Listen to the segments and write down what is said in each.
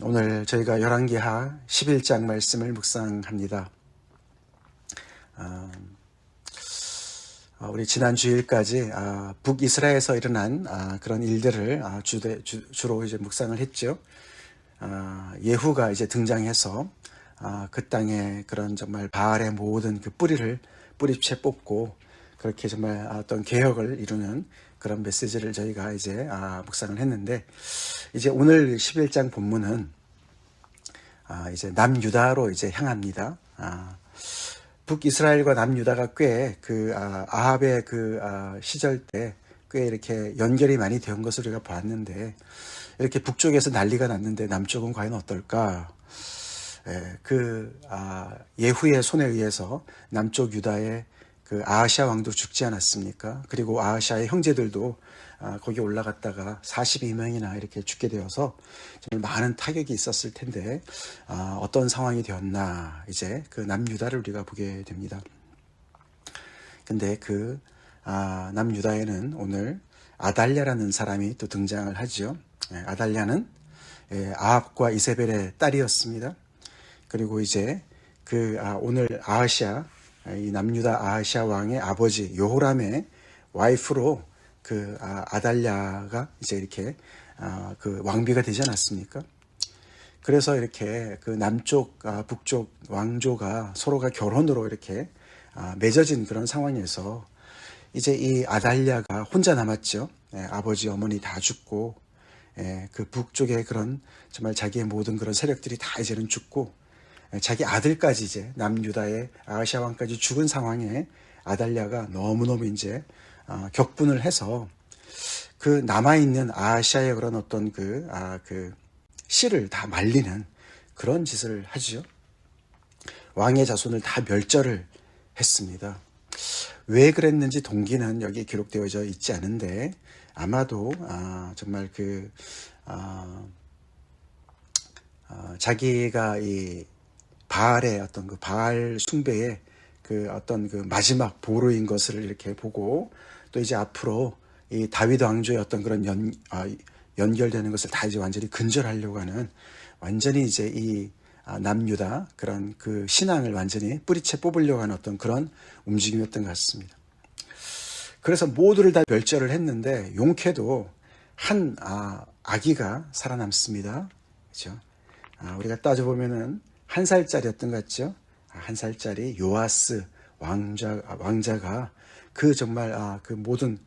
오늘 저희가 열왕기하 11장 말씀을 묵상합니다. 우리 지난 주일까지 북이스라엘에서 일어난 그런 일들을 주로 이제 묵상을 했죠. 예후가 이제 등장해서 그 땅에 그런 정말 바알의 모든 그 뿌리채 뽑고 그렇게 정말 어떤 개혁을 이루는 그런 메시지를 저희가 이제 묵상을 했는데, 이제 오늘 11장 본문은 이제 남유다로 이제 향합니다. 북이스라엘과 남유다가 꽤 아합의 시절 때 꽤 이렇게 연결이 많이 된 것을 우리가 봤는데, 이렇게 북쪽에서 난리가 났는데 남쪽은 과연 어떨까? 예후의 손에 의해서 남쪽 유다의 아하시아 왕도 죽지 않았습니까? 그리고 아하시아의 형제들도 거기 올라갔다가 42명이나 이렇게 죽게 되어서 정말 많은 타격이 있었을 텐데, 어떤 상황이 되었나, 이제 남유다를 우리가 보게 됩니다. 근데 남유다에는 오늘 아달랴라는 사람이 또 등장을 하죠. 아달랴는 아합과 이세벨의 딸이었습니다. 그리고 이제 오늘 이 남유다 아하시아 왕의 아버지 요호람의 와이프로 아달랴가 이제 이렇게 왕비가 되지 않았습니까? 그래서 이렇게 남쪽 북쪽 왕조가 서로가 결혼으로 이렇게 맺어진 그런 상황에서 이제 이 아달랴가 혼자 남았죠. 아버지 어머니 다 죽고, 북쪽의 그런 정말 자기의 모든 그런 세력들이 다 이제는 죽고, 자기 아들까지 이제 남유다의 아하시아 왕까지 죽은 상황에 아달랴가 너무너무 이제 격분을 해서 남아있는 아하시아의 그런 어떤 씨를 다 말리는 그런 짓을 하죠. 왕의 자손을 다 멸절을 했습니다. 왜 그랬는지 동기는 여기 기록되어져 있지 않은데, 아마도 정말 자기가 이 바알의 어떤 바알 숭배의 어떤 마지막 보루인 것을 이렇게 보고, 또 이제 앞으로 이 다윗 왕조의 어떤 그런 연결되는 것을 다 이제 완전히 근절하려고 하는, 완전히 이제 이 남유다 그런 신앙을 완전히 뿌리채 뽑으려고 하는 어떤 그런 움직임이었던 것 같습니다. 그래서 모두를 다 멸절을 했는데, 용케도 한 아기가 살아남습니다. 그렇죠? 우리가 따져보면은 1살짜리였던 것 같죠? 1살짜리 요아스 왕자가 정말 모든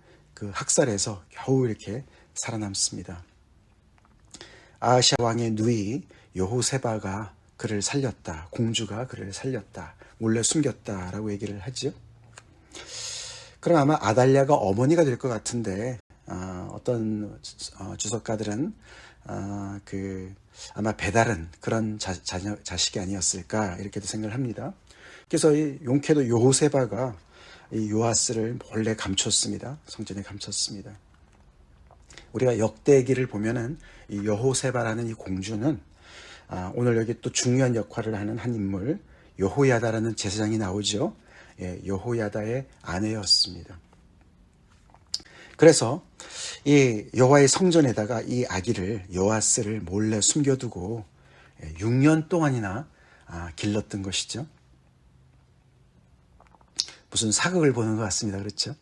학살에서 겨우 이렇게 살아남습니다. 아하시아 왕의 누이 여호세바가 그를 살렸다. 공주가 그를 살렸다. 몰래 숨겼다라고 얘기를 하죠. 그럼 아마 아달랴가 어머니가 될 것 같은데, 어떤 주석가들은 아마 배다른 그런 자식이 아니었을까, 이렇게도 생각을 합니다. 그래서 이 용케도 여호세바가 이 요아스를 몰래 감췄습니다. 성전에 감췄습니다. 우리가 역대기를 보면은 이 여호세바라는 이 공주는 오늘 여기 또 중요한 역할을 하는 한 인물, 여호야다라는 제사장이 나오죠. 여호야다의 아내였습니다. 그래서 이 여호와의 성전에다가 이 아기를, 요아스를 몰래 숨겨두고 6년 동안이나 길렀던 것이죠. 무슨 사극을 보는 것 같습니다. 그렇죠?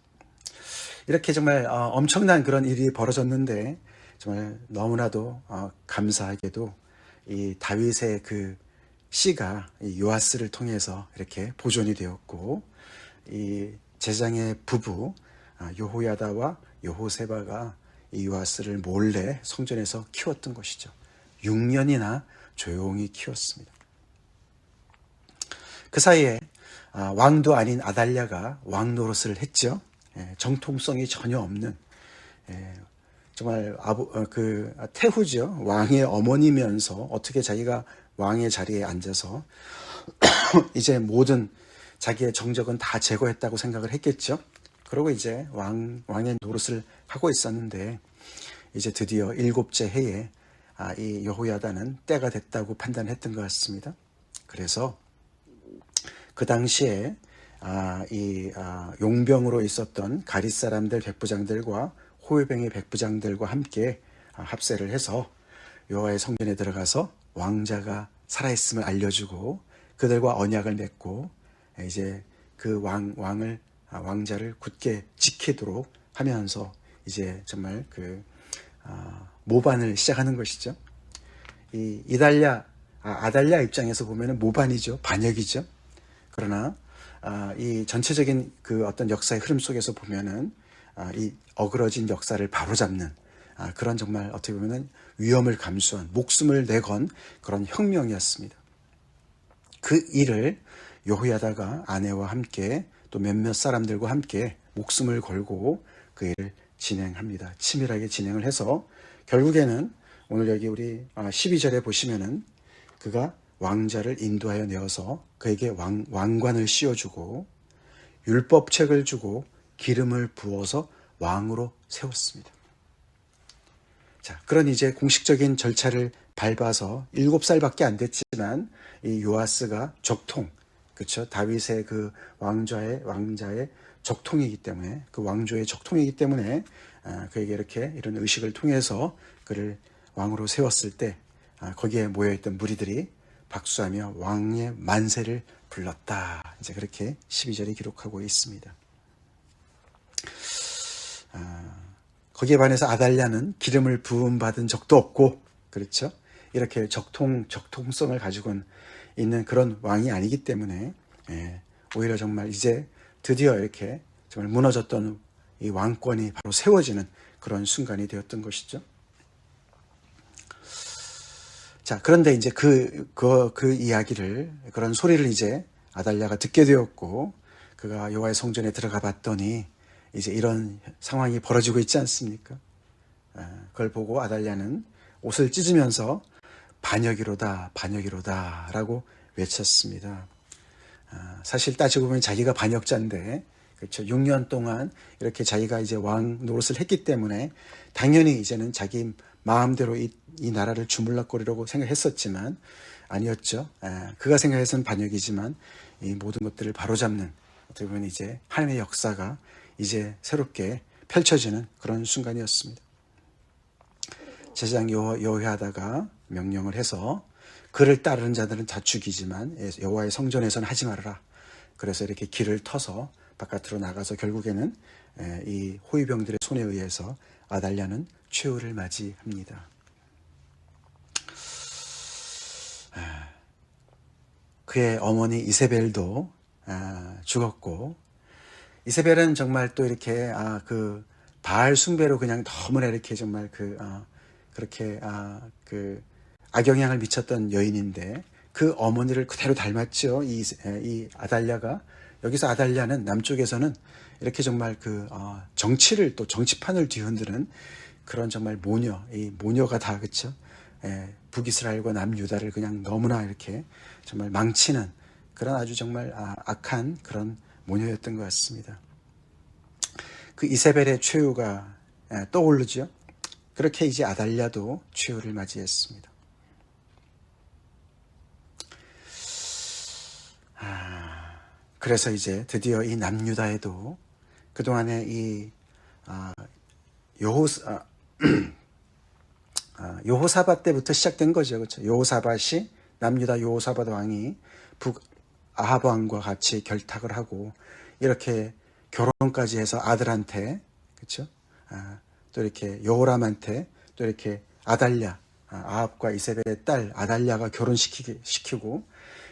이렇게 정말 엄청난 그런 일이 벌어졌는데, 정말 너무나도 감사하게도 이 다윗의 씨가 이 요아스를 통해서 이렇게 보존이 되었고, 이 제사장의 부부 여호야다와 여호세바가 이 요아스를 몰래 성전에서 키웠던 것이죠. 6년이나 조용히 키웠습니다. 그 사이에 왕도 아닌 아달랴가 왕 노릇을 했죠. 정통성이 전혀 없는, 정말 태후죠. 왕의 어머니면서 어떻게 자기가 왕의 자리에 앉아서 이제 모든 자기의 정적은 다 제거했다고 생각을 했겠죠. 그러고 이제 왕의 노릇을 하고 있었는데, 이제 드디어 7째 해에 이 여호야다는 때가 됐다고 판단했던 것 같습니다. 그래서 그 당시에 용병으로 있었던 가릿 사람들 백부장들과 호위병의 백부장들과 함께 합세를 해서 여호와의 성전에 들어가서 왕자가 살아있음을 알려주고 그들과 언약을 맺고 이제 그 왕자를 굳게 지키도록 하면서 이제 정말 모반을 시작하는 것이죠. 아달랴 입장에서 보면은 모반이죠. 반역이죠. 그러나 이 전체적인 그 어떤 역사의 흐름 속에서 보면은 이 어그러진 역사를 바로잡는 그런 정말 어떻게 보면은 위험을 감수한 목숨을 내건 그런 혁명이었습니다. 그 일을 여호야다가 아내와 함께 또 몇몇 사람들과 함께 목숨을 걸고 그 일을 진행합니다. 치밀하게 진행을 해서 결국에는 오늘 여기 우리 12절에 보시면은 그가 왕자를 인도하여 내어서 그에게 왕관을 씌워주고 율법책을 주고 기름을 부어서 왕으로 세웠습니다. 자, 그런 이제 공식적인 절차를 밟아서 7살밖에 안 됐지만 이 요아스가 적통, 그렇죠? 다윗의 그 왕자의 적통이기 때문에 그 왕조의 적통이기 때문에 그에게 이렇게 이런 의식을 통해서 그를 왕으로 세웠을 때 거기에 모여있던 무리들이 박수하며 왕의 만세를 불렀다. 이제 그렇게 12절이 기록하고 있습니다. 거기에 반해서 아달랴는 기름을 부음받은 적도 없고, 그렇죠? 이렇게 적통성을 가지고 있는 그런 왕이 아니기 때문에, 오히려 정말 이제 드디어 이렇게 정말 무너졌던 이 왕권이 바로 세워지는 그런 순간이 되었던 것이죠. 자, 그런데 이제 그 이야기를, 그런 소리를 이제 아달랴가 듣게 되었고, 그가 여호와의 성전에 들어가 봤더니, 이제 이런 상황이 벌어지고 있지 않습니까? 그걸 보고 아달랴는 옷을 찢으면서 반역이로다, 반역이로다 라고 외쳤습니다. 사실 따지고 보면 자기가 반역자인데, 그렇죠. 6년 동안 이렇게 자기가 이제 왕 노릇을 했기 때문에 당연히 이제는 자기 마음대로 이 나라를 주물럭거리려고 생각했었지만 아니었죠. 그가 생각해서는 반역이지만 이 모든 것들을 바로잡는 어떻게 보면 이제 하나님의 역사가 이제 새롭게 펼쳐지는 그런 순간이었습니다. 제사장 여호야다가 명령을 해서 그를 따르는 자들은 다 죽이지만 여호와의 성전에서는 하지 말아라. 그래서 이렇게 길을 터서 바깥으로 나가서 결국에는 이 호위병들의 손에 의해서 아달랴는 최후를 맞이합니다. 그의 어머니 이세벨도 죽었고, 이세벨은 정말 또 이렇게 그 바알 숭배로 그냥 너무나 이렇게 정말 그렇게 악영향을 미쳤던 여인인데 그 어머니를 그대로 닮았죠. 이 아달랴가. 여기서 아달랴는 남쪽에서는 이렇게 정말 정치를 또 정치판을 뒤흔드는 그런 정말 이 모녀가 다, 그렇죠? 북이스라엘과 남유다를 그냥 너무나 이렇게 정말 망치는 그런 아주 정말 악한 그런 모녀였던 것 같습니다. 그 이세벨의 최후가 떠오르죠. 그렇게 이제 아달랴도 최후를 맞이했습니다. 그래서 이제 드디어 이 남유다에도 그동안에 이 여호사밧 때부터 시작된 거죠. 그렇죠? 여호사밧이 남유다 여호사밧 왕이 북아합 왕과 같이 결탁을 하고 이렇게 결혼까지 해서 아들한테, 그렇죠? 또 이렇게 여호람한테 또 이렇게 아달랴, 아합과 이세벨의 딸 아달랴가 결혼시키고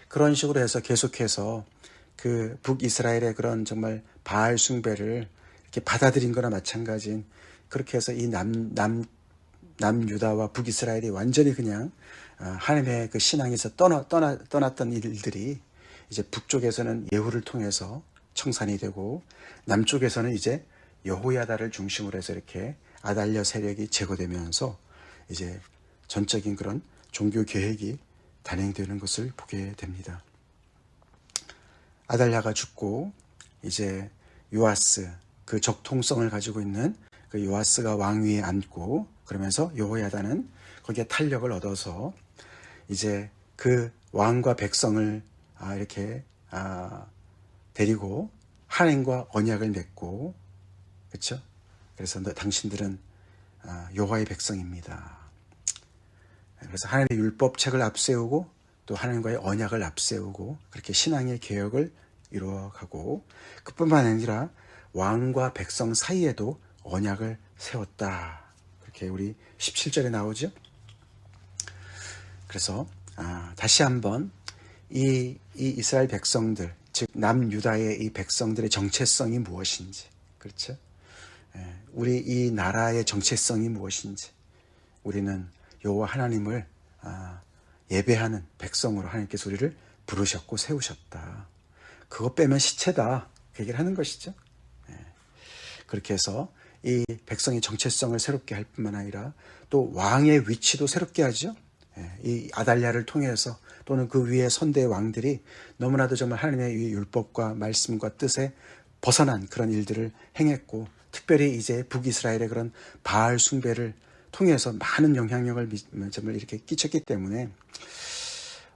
그런 식으로 해서 계속해서 그 북이스라엘의 그런 정말 바알 숭배를 이렇게 받아들인 거나 마찬가지인, 그렇게 해서 이 남유다와 북이스라엘이 완전히 그냥 하나님의 그 신앙에서 떠났던 일들이 이제 북쪽에서는 예후를 통해서 청산이 되고 남쪽에서는 이제 여호야다를 중심으로 해서 이렇게 아달랴 세력이 제거되면서 이제 전적인 그런 종교 계획이 단행되는 것을 보게 됩니다. 아달랴가 죽고 이제 요아스, 그 적통성을 가지고 있는 그 요아스가 왕위에 앉고, 그러면서 여호야다는 거기에 탄력을 얻어서 이제 그 왕과 백성을 이렇게 데리고 하나님과 언약을 맺고, 그렇죠? 그래서 당신들은 여호와의 백성입니다. 그래서 하나님의 율법책을 앞세우고 또 하나님과의 언약을 앞세우고 그렇게 신앙의 개혁을 이루어가고 그뿐만 아니라 왕과 백성 사이에도 언약을 세웠다. 그렇게 우리 17절에 나오죠. 그래서 다시 한번 이 이스라엘 백성들, 즉 남유다의 이 백성들의 정체성이 무엇인지, 그렇죠? 우리 이 나라의 정체성이 무엇인지, 우리는 여호와 하나님을 예배하는 백성으로 하나님께서 우리를 부르셨고 세우셨다. 그거 빼면 시체다. 그 얘기를 하는 것이죠. 그렇게 해서 이 백성의 정체성을 새롭게 할 뿐만 아니라 또 왕의 위치도 새롭게 하죠. 이 아달랴를 통해서 또는 그 위에 선대의 왕들이 너무나도 정말 하나님의 이 율법과 말씀과 뜻에 벗어난 그런 일들을 행했고 특별히 이제 북이스라엘의 그런 바알 숭배를 통해서 많은 영향력을 이렇게 끼쳤기 때문에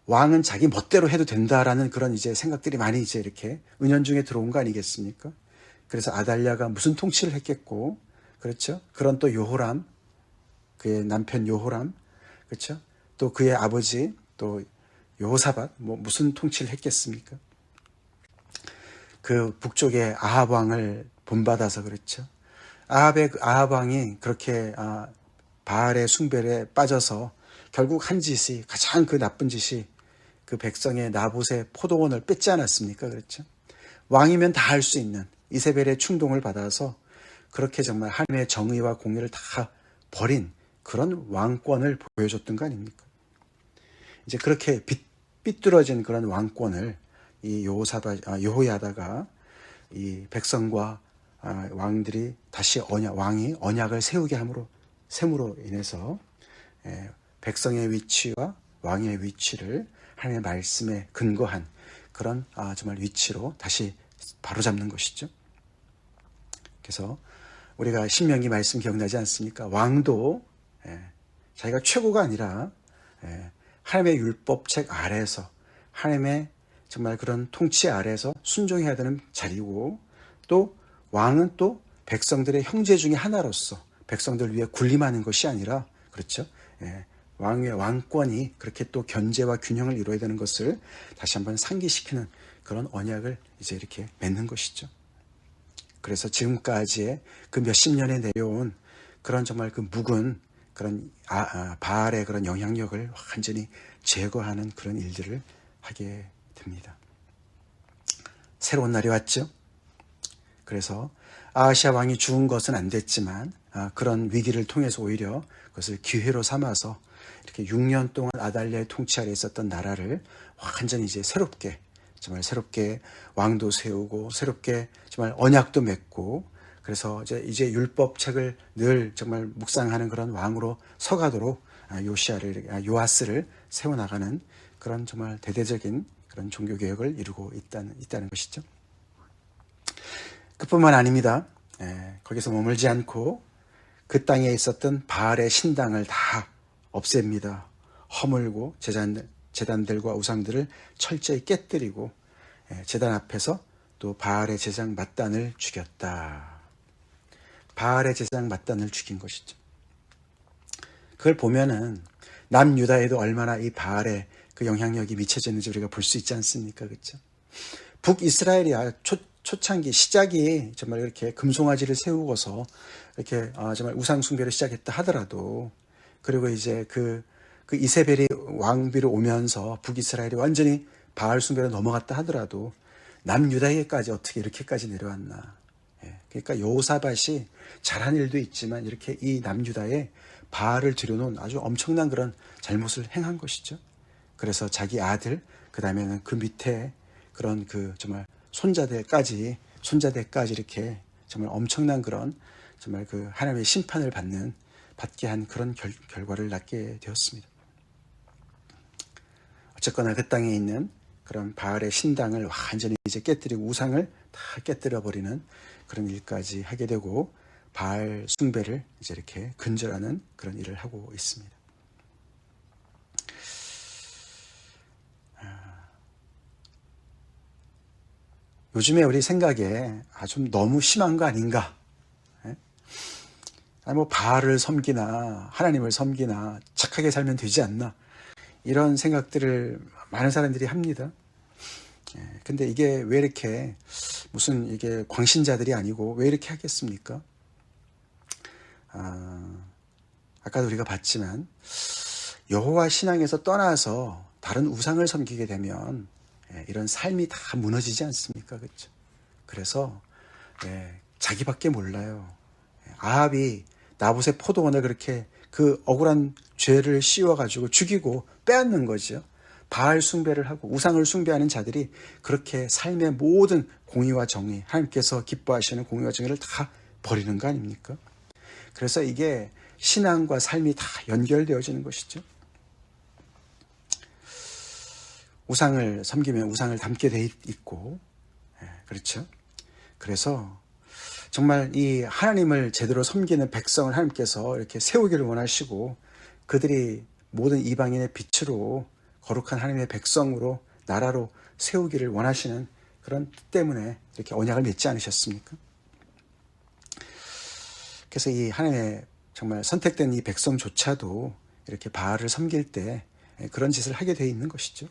왕은 자기 멋대로 해도 된다라는 그런 이제 생각들이 많이 이제 이렇게 은연중에 들어온 거 아니겠습니까? 그래서 아달랴가 무슨 통치를 했겠고, 그렇죠? 그런 또 요호람, 그의 남편 요호람, 그렇죠? 또 그의 아버지 또 여호사밧 무슨 통치를 했겠습니까? 그 북쪽의 아합 왕을 본받아서 그렇죠. 아합 왕이 그렇게 바알의 숭배에 빠져서 결국 한 짓이 가장 그 나쁜 짓이 그 백성의 나봇의 포도원을 뺏지 않았습니까? 그렇죠. 왕이면 다 할 수 있는 이세벨의 충동을 받아서 그렇게 정말 하나님의 정의와 공의를 다 버린 그런 왕권을 보여줬던 거 아닙니까? 이제 그렇게 삐뚤어진 그런 왕권을 이 여호야다가 이 백성과 왕들이 다시 왕이 언약을 세우게 셈으로 인해서 백성의 위치와 왕의 위치를 하나님의 말씀에 근거한 그런 정말 위치로 다시 바로잡는 것이죠. 그래서 우리가 신명기 말씀 기억나지 않습니까? 왕도 자기가 최고가 아니라 하나님의 율법책 아래에서 하나님의 정말 그런 통치 아래에서 순종해야 되는 자리고 또 왕은 또 백성들의 형제 중에 하나로서 백성들 위해 군림하는 것이 아니라 그렇죠. 왕의 왕권이 그렇게 또 견제와 균형을 이루어야 되는 것을 다시 한번 상기시키는 그런 언약을 이제 이렇게 맺는 것이죠. 그래서 지금까지의 그 몇십 년에 내려온 그런 정말 그 묵은 그런 바알의 그런 영향력을 완전히 제거하는 그런 일들을 하게 됩니다. 새로운 날이 왔죠. 그래서 아하시아 왕이 죽은 것은 안 됐지만 그런 위기를 통해서 오히려 그것을 기회로 삼아서 이렇게 6년 동안 아달랴의 통치 아래 있었던 나라를 완전히 이제 정말 새롭게 왕도 세우고 새롭게 정말 언약도 맺고 그래서 이제 율법책을 늘 정말 묵상하는 그런 왕으로 서가도록 요아스를 세워나가는 그런 정말 대대적인 그런 종교개혁을 이루고 있다는 것이죠. 그뿐만 아닙니다. 거기서 머물지 않고 그 땅에 있었던 바알의 신당을 다 없앱니다. 허물고 제단들과 우상들을 철저히 깨뜨리고 제단 앞에서 또 바알의 제장 맏단을 죽였다. 바알의 제장 맏단을 죽인 것이죠. 그걸 보면은 남유다에도 얼마나 이 바알의 그 영향력이 미쳐졌는지 우리가 볼 수 있지 않습니까? 그렇죠? 북이스라엘이야 초창기 시작이 정말 이렇게 금송아지를 세우고서 이렇게 정말 우상 숭배를 시작했다 하더라도 그리고 이제 그 이세벨이 왕비로 오면서 북이스라엘이 완전히 바알 숭배로 넘어갔다 하더라도 남유다에까지 어떻게 이렇게까지 내려왔나. 그러니까 여호사밧이 잘한 일도 있지만 이렇게 이 남유다에 바알을 들여놓은 아주 엄청난 그런 잘못을 행한 것이죠. 그래서 자기 아들 그 다음에는 그 밑에 그런 그 정말 손자들까지 이렇게 정말 엄청난 그런 정말 그 하나님의 심판을 받게 한 그런 결과를 낳게 되었습니다. 어쨌거나 그 땅에 있는 그런 바알의 신당을 완전히 이제 깨뜨리고 우상을 다 깨뜨려 버리는 그런 일까지 하게 되고 바알 숭배를 이제 이렇게 근절하는 그런 일을 하고 있습니다. 요즘에 우리 생각에 좀 너무 심한 거 아닌가? 아니 뭐 바알을 섬기나 하나님을 섬기나 착하게 살면 되지 않나, 이런 생각들을 많은 사람들이 합니다. 근데 이게 왜 이렇게 무슨 이게 광신자들이 아니고 왜 이렇게 하겠습니까? 아까도 우리가 봤지만 여호와 신앙에서 떠나서 다른 우상을 섬기게 되면 이런 삶이 다 무너지지 않습니까? 그렇죠? 그래서 자기밖에 몰라요. 아합이 나봇의 포도원을 그렇게 그 억울한 죄를 씌워가지고 죽이고 빼앗는 거죠. 바알 숭배를 하고 우상을 숭배하는 자들이 그렇게 삶의 모든 공의와 정의, 하나님께서 기뻐하시는 공의와 정의를 다 버리는 거 아닙니까? 그래서 이게 신앙과 삶이 다 연결되어지는 것이죠. 우상을 섬기면 우상을 닮게 돼 있고, 그렇죠? 그래서 정말 이 하나님을 제대로 섬기는 백성을 하나님께서 이렇게 세우기를 원하시고, 그들이 모든 이방인의 빛으로 거룩한 하나님의 백성으로 나라로 세우기를 원하시는 그런 뜻 때문에 이렇게 언약을 맺지 않으셨습니까? 그래서 이 하나님의 정말 선택된 이 백성조차도 이렇게 바알을 섬길 때 그런 짓을 하게 돼 있는 것이죠.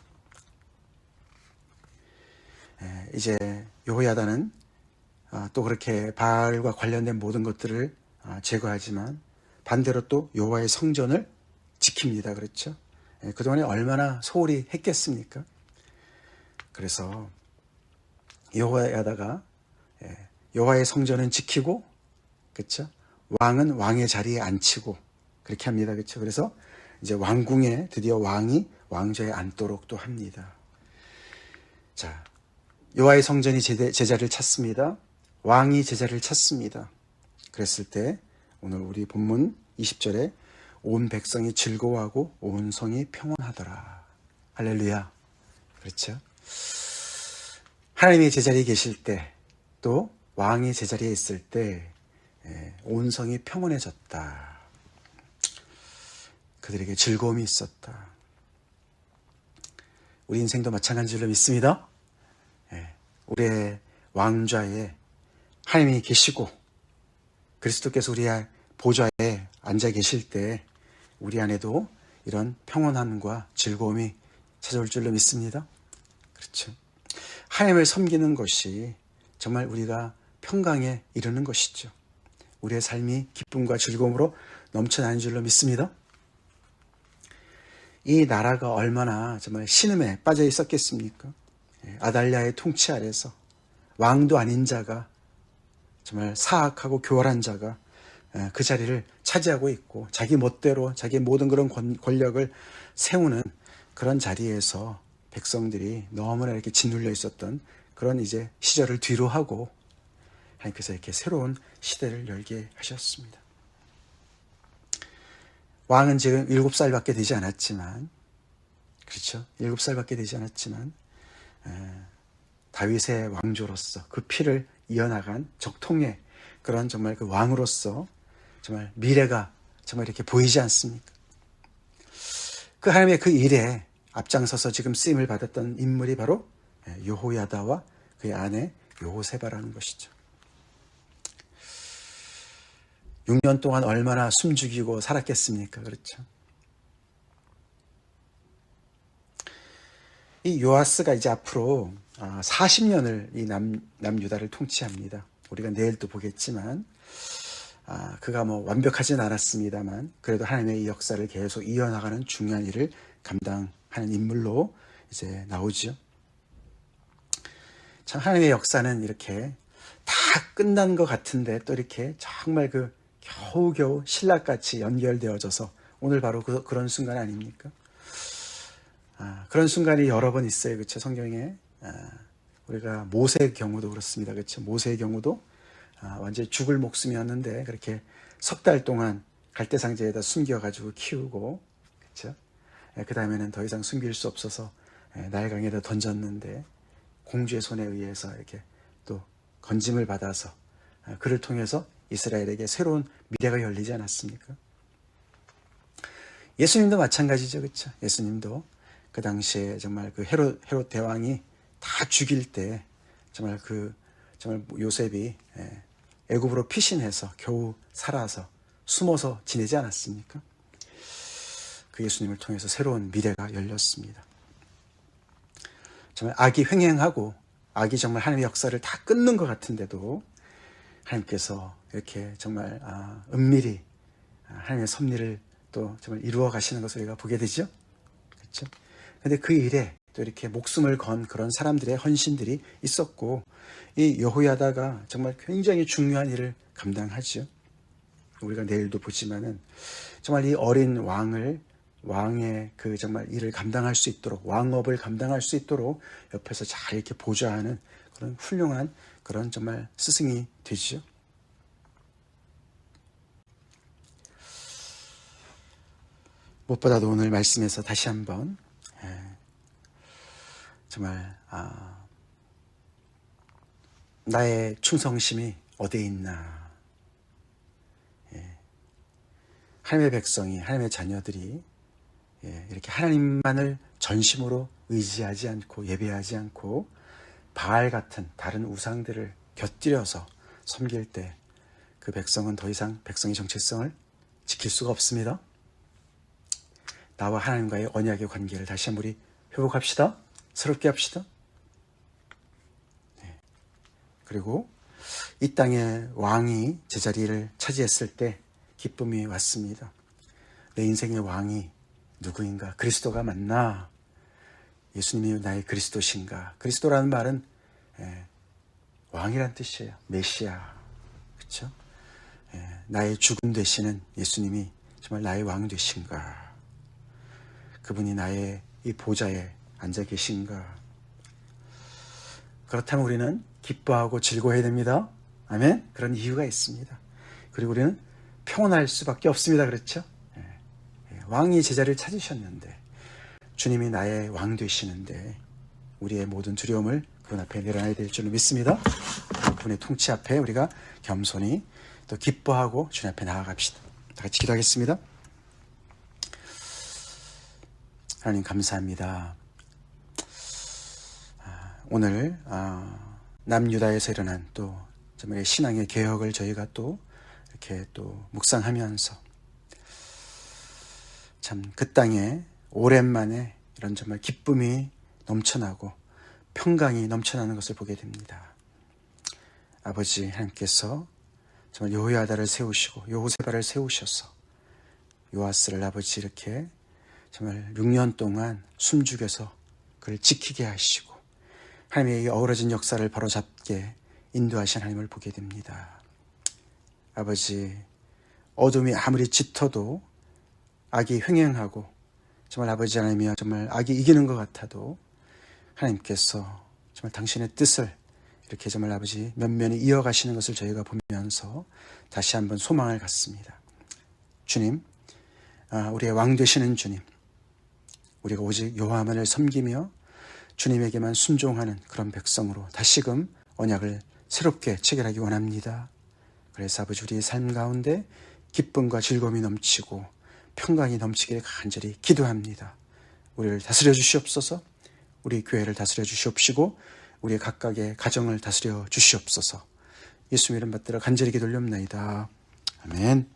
이제 여호야다는 또 그렇게 바알과 관련된 모든 것들을 제거하지만 반대로 또 여호와의 성전을 지킵니다. 그렇죠? 그동안에 얼마나 소홀히 했겠습니까? 그래서 여호야다가 여호와의 성전은 지키고, 그렇죠? 왕은 왕의 자리에 앉히고 그렇게 합니다. 그렇죠? 그래서 이제 왕궁에 드디어 왕이 왕좌에 앉도록 또 합니다. 자, 여호와의 성전이 제자리를 찾습니다. 왕이 제자리를 찾습니다. 그랬을 때 오늘 우리 본문 20절에 온 백성이 즐거워하고 온 성이 평온하더라. 할렐루야. 그렇죠? 하나님이 제자리에 계실 때, 또 왕이 제자리에 있을 때 온 성이 평온해졌다. 그들에게 즐거움이 있었다. 우리 인생도 마찬가지로 믿습니다. 우리의 왕좌에 하나님이 계시고 그리스도께서 우리의 보좌에 앉아 계실 때 우리 안에도 이런 평온함과 즐거움이 찾아올 줄로 믿습니다. 그렇죠? 하나님을 섬기는 것이 정말 우리가 평강에 이르는 것이죠. 우리의 삶이 기쁨과 즐거움으로 넘쳐나는 줄로 믿습니다. 이 나라가 얼마나 정말 신음에 빠져 있었겠습니까? 아달랴의 통치 아래서 왕도 아닌 자가, 정말 사악하고 교활한 자가 그 자리를 차지하고 있고, 자기 멋대로 자기 모든 그런 권력을 세우는 그런 자리에서 백성들이 너무나 이렇게 짓눌려 있었던 그런 이제 시절을 뒤로 하고 하나님께서 이렇게 새로운 시대를 열게 하셨습니다. 왕은 지금 7살밖에 되지 않았지만, 그렇죠? 7살밖에 되지 않았지만 다윗의 왕조로서 그 피를 이어나간 적통의 그런 정말 그 왕으로서 정말 미래가 정말 이렇게 보이지 않습니까? 그 하나님의 그 일에 앞장서서 지금 쓰임을 받았던 인물이 바로 여호야다와 그의 아내 여호세바라는 것이죠. 6년 동안 얼마나 숨죽이고 살았겠습니까? 그렇죠? 이 요아스가 이제 앞으로 40년을 이 남유다를 통치합니다. 우리가 내일 또 보겠지만 그가 뭐 완벽하진 않았습니다만 그래도 하나님의 이 역사를 계속 이어나가는 중요한 일을 감당하는 인물로 이제 나오죠. 참 하나님의 역사는 이렇게 다 끝난 것 같은데 또 이렇게 정말 그 겨우겨우 신락같이 연결되어져서 오늘 바로 그런 순간 아닙니까? 그런 순간이 여러 번 있어요. 그렇죠? 성경에 우리가 모세의 경우도 그렇습니다. 그렇죠? 모세의 경우도 완전히 죽을 목숨이었는데 그렇게 석 달 동안 갈대상자에다 숨겨가지고 키우고, 그렇죠? 그 다음에는 더 이상 숨길 수 없어서 나일강에다 던졌는데 공주의 손에 의해서 이렇게 또 건짐을 받아서 그를 통해서 이스라엘에게 새로운 미래가 열리지 않았습니까? 예수님도 마찬가지죠. 그렇죠? 예수님도 그 당시에 정말 그 헤롯 대왕이 다 죽일 때 정말 정말 요셉이 애굽으로 피신해서 겨우 살아서 숨어서 지내지 않았습니까? 그 예수님을 통해서 새로운 미래가 열렸습니다. 정말 악이 횡행하고 악이 정말 하나님의 역사를 다 끊는 것 같은데도 하나님께서 이렇게 정말 은밀히 하나님의 섭리를 또 정말 이루어 가시는 것을 우리가 보게 되죠. 그렇죠? 근데 그 일에 또 이렇게 목숨을 건 그런 사람들의 헌신들이 있었고, 이 여호야다가 정말 굉장히 중요한 일을 감당하죠. 우리가 내일도 보지만은 정말 이 어린 왕의 그 정말 일을 감당할 수 있도록, 왕업을 감당할 수 있도록 옆에서 잘 이렇게 보좌하는 그런 훌륭한 그런 정말 스승이 되죠. 무엇보다도 오늘 말씀에서 다시 한번 정말 나의 충성심이 어디에 있나, 하나님의 백성이, 하나님의 자녀들이 이렇게 하나님만을 전심으로 의지하지 않고 예배하지 않고 바알 같은 다른 우상들을 곁들여서 섬길 때 그 백성은 더 이상 백성의 정체성을 지킬 수가 없습니다. 나와 하나님과의 언약의 관계를 다시 한번 우리 회복합시다. 새롭게 합시다. 그리고 이 땅의 왕이 제자리를 차지했을 때 기쁨이 왔습니다. 내 인생의 왕이 누구인가? 그리스도가 맞나? 예수님이 나의 그리스도신가? 그리스도라는 말은 왕이란 뜻이에요. 메시아. 그렇죠? 나의 죽음 되시는 예수님이 정말 나의 왕 되신가? 그분이 나의 이 보좌에 앉아 계신가? 그렇다면 우리는 기뻐하고 즐거워해야 됩니다. 아멘? 그런 이유가 있습니다. 그리고 우리는 평온할 수밖에 없습니다. 그렇죠? 왕이 제자리를 찾으셨는데, 주님이 나의 왕 되시는데 우리의 모든 두려움을 그분 앞에 내려놔야 될 줄로 믿습니다. 그분의 통치 앞에 우리가 겸손히 또 기뻐하고 주님 앞에 나아갑시다. 다 같이 기도하겠습니다. 하나님 감사합니다. 오늘 남유다에서 일어난 또 정말 신앙의 개혁을 저희가 또 이렇게 또 묵상하면서 참 그 땅에 오랜만에 이런 정말 기쁨이 넘쳐나고 평강이 넘쳐나는 것을 보게 됩니다. 아버지 하나님께서 정말 여호야다를 세우시고 여호세바를 세우셔서 요아스를 아버지 이렇게 정말 6년 동안 숨죽여서 그를 지키게 하시고 하나님의 이 어우러진 역사를 바로잡게 인도하신 하나님을 보게 됩니다. 아버지, 어둠이 아무리 짙어도 악이 횡행하고 정말 아버지 하나님이여 정말 악이 이기는 것 같아도 하나님께서 정말 당신의 뜻을 이렇게 정말 아버지 면면히 이어가시는 것을 저희가 보면서 다시 한번 소망을 갖습니다. 주님, 우리의 왕 되시는 주님, 우리가 오직 여호와만을 섬기며 주님에게만 순종하는 그런 백성으로 다시금 언약을 새롭게 체결하기 원합니다. 그래서 아버지 우리의 삶 가운데 기쁨과 즐거움이 넘치고 평강이 넘치기를 간절히 기도합니다. 우리를 다스려 주시옵소서. 우리 교회를 다스려 주시옵시고 우리 각각의 가정을 다스려 주시옵소서. 예수님 이름 받들어 간절히 기도 올려옵나이다. 아멘.